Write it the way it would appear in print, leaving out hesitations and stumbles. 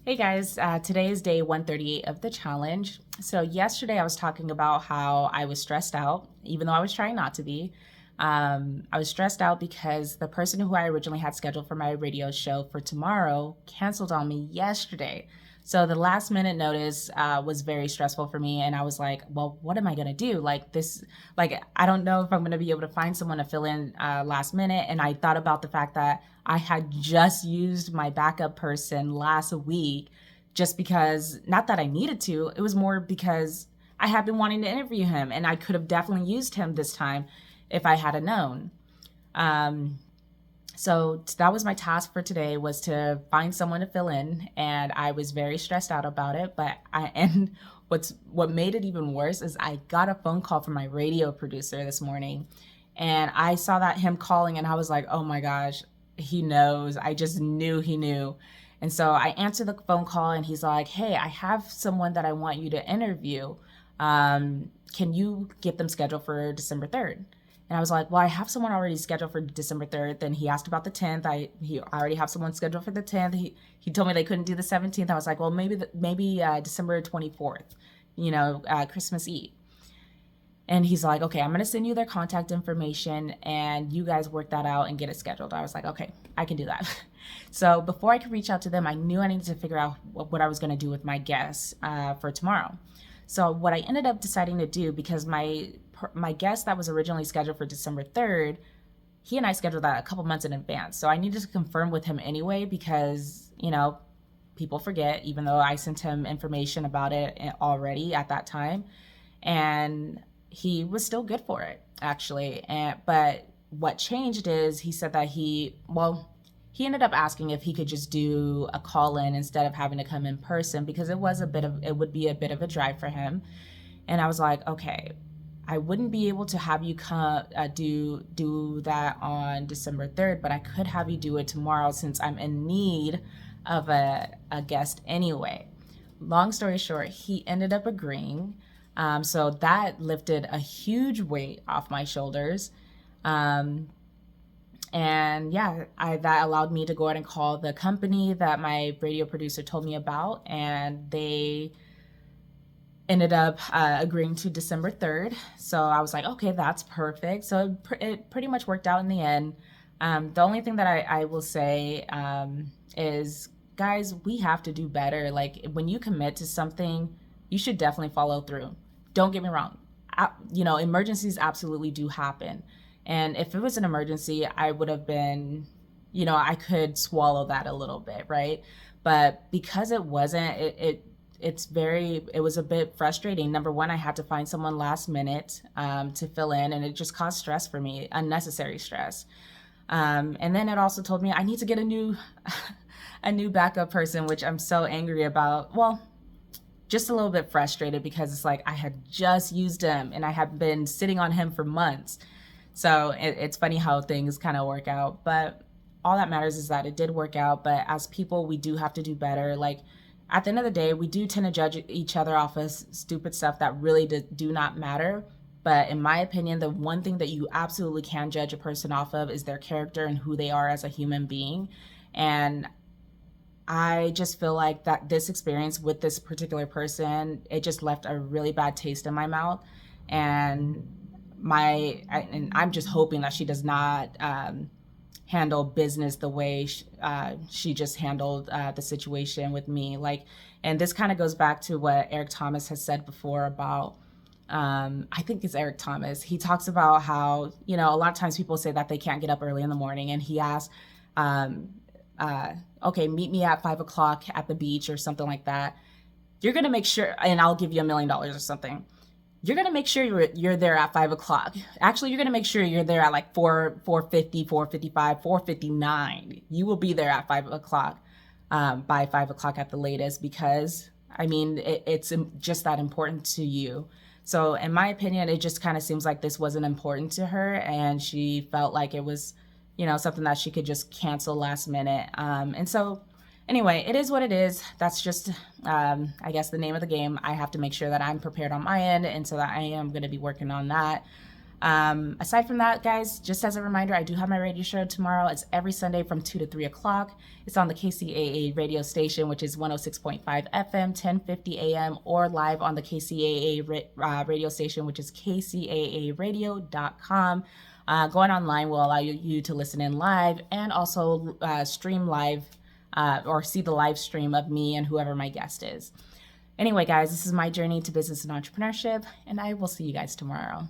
Hey guys, today is day 138 of the challenge. So, yesterday I was talking about how I was stressed out, even though I was trying not to be. I was stressed out because the person who I originally had scheduled for my radio show for tomorrow canceled on me yesterday. So, the last minute notice was very stressful for me. And I was like, well, what am I going to do? I don't know if I'm going to be able to find someone to fill in last minute. And I thought about the fact that I had just used my backup person last week just because, not that I needed to, it was more because I had been wanting to interview him and I could have definitely used him this time if I had known. Um, so that was my task for today, was to find someone to fill in, and I was very stressed out about it. And what made it even worse is I got a phone call from my radio producer this morning, and I saw that him calling, and I was like, oh my gosh, he knows. I just knew he knew. And so I answered the phone call, and he's like, hey, I have someone that I want you to interview. Can you get them scheduled for December 3rd? And I was like, well, I have someone already scheduled for December 3rd. Then he asked about the 10th. I already have someone scheduled for the 10th. He told me they couldn't do the 17th. I was like, well, maybe December 24th, Christmas Eve. And he's like, okay, I'm going to send you their contact information and you guys work that out and get it scheduled. I was like, okay, I can do that. So before I could reach out to them, I knew I needed to figure out what I was going to do with my guests for tomorrow. So what I ended up deciding to do, because my guest that was originally scheduled for December 3rd, he and I scheduled that a couple months in advance. So I needed to confirm with him anyway, because, people forget, even though I sent him information about it already at that time. And he was still good for it, actually. But what changed is he said that he ended up asking if he could just do a call in instead of having to come in person, because it would be a bit of a drive for him. And I was like, okay, I wouldn't be able to have you come do that on December 3rd, but I could have you do it tomorrow since I'm in need of a guest anyway. Long story short, he ended up agreeing. So that lifted a huge weight off my shoulders. And yeah, that allowed me to go ahead and call the company that my radio producer told me about, and they ended up agreeing to December 3rd. So I was like, okay, that's perfect. So it pretty much worked out in the end. The only thing that I will say is, guys, we have to do better. Like, when you commit to something, you should definitely follow through. Don't get me wrong. Emergencies absolutely do happen. And if it was an emergency, I would have been, I could swallow that a little bit, right? But because it wasn't, it was a bit frustrating. Number one, I had to find someone last minute to fill in, and it just caused stress for me, unnecessary stress. And then it also told me I need to get a new a new backup person, which I'm so angry about. Well, just a little bit frustrated, because it's like I had just used him and I had been sitting on him for months. So it's funny how things kind of work out. But all that matters is that it did work out. But as people, we do have to do better. Like, at the end of the day, we do tend to judge each other off of stupid stuff that really do not matter. But in my opinion, the one thing that you absolutely can judge a person off of is their character and who they are as a human being. And I just feel like that this experience with this particular person, it just left a really bad taste in my mouth. And I'm just hoping that she does not handle business the way she just handled the situation with me. And this kind of goes back to what Eric Thomas has said before about, I think it's Eric Thomas. He talks about how, a lot of times people say that they can't get up early in the morning. And he asks, okay, meet me at 5 o'clock at the beach or something like that. You're going to make sure, and I'll give you $1 million or something. You're going to make sure you're there at 5 o'clock. Actually, you're going to make sure you're there at like 4:50, 4:55, 4:59. You will be there at 5 o'clock, by 5 o'clock at the latest, because, it's just that important to you. So in my opinion, it just kind of seems like this wasn't important to her, and she felt like it was, something that she could just cancel last minute. And so anyway, it is what it is. That's just, I guess, the name of the game. I have to make sure that I'm prepared on my end, and so that I am going to be working on that. Aside from that, guys, just as a reminder, I do have my radio show tomorrow. It's every Sunday from 2 to 3 o'clock. It's on the KCAA radio station, which is 106.5 FM, 1050 AM, or live on the KCAA radio station, which is kcaaradio.com. Going online will allow you to listen in live and also stream live or see the live stream of me and whoever my guest is. Anyway, guys, this is my journey to business and entrepreneurship, and I will see you guys tomorrow.